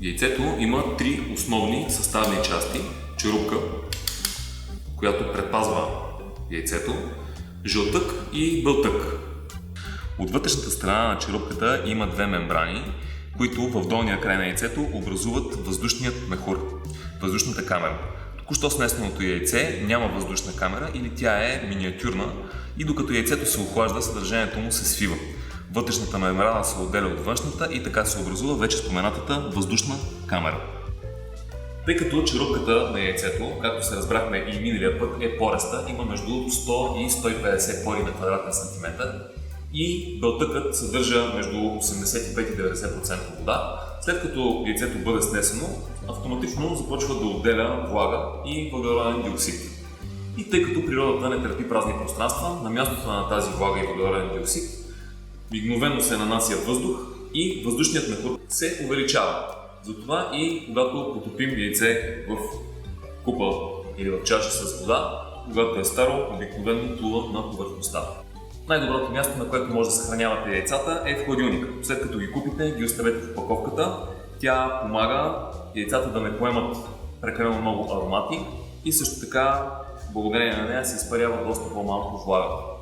Яйцето има три основни съставни части. Черупка, която предпазва яйцето, жълтък и бълтък. От вътрешната страна на черупката има две мембрани, които в долния край на яйцето образуват въздушният мехур, въздушната камера. Току-що снесеното яйце няма въздушна камера или тя е миниатюрна и докато яйцето се охлажда, съдържанието му се свива. Вътрешната мембрана се отделя от външната и така се образува вече споменатата въздушна камера. Тъй като черупката на яйцето, както се разбрахме и миналия път, е пореста, има между 100 и 150 пори на квадратен сантиметър и белтъкът съдържа между 85 и 90% вода, след като яйцето бъде снесено, автоматично започва да отделя влага и въглероден диоксид. И тъй като природата не търпи празни пространства, на мястото на тази влага и въглероден диоксид мигновено се нанася въздух и въздушният мехур се увеличава. Затова и когато потопим яйце в купа или в чаша с вода, когато е старо, обикновено плува на повърхността. Най-доброто място, на което може да съхранявате яйцата, е в хладилника. След като ги купите, ги оставете в опаковката. Тя помага яйцата да не поемат прекалено много аромати и също така, благодарение на нея, се изпарява доста по-малко влага.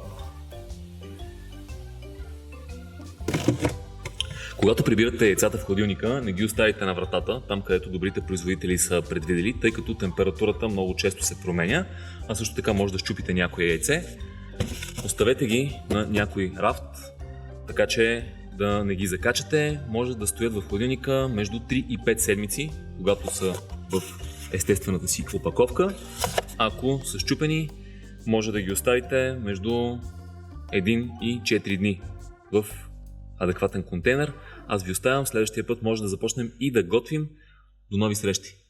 Когато прибирате яйцата в хладилника, не ги оставите на вратата, там където добрите производители са предвидели, тъй като температурата много често се променя, а също така може да счупите някое яйце. Оставете ги на някой рафт, така че да не ги закачате. Може да стоят в хладилника между 3 и 5 седмици, когато са в естествената си опаковка. Ако са счупени, може да ги оставите между 1 и 4 дни в адекватен контейнер. Аз ви оставям, следващия път може да започнем и да готвим. До нови срещи!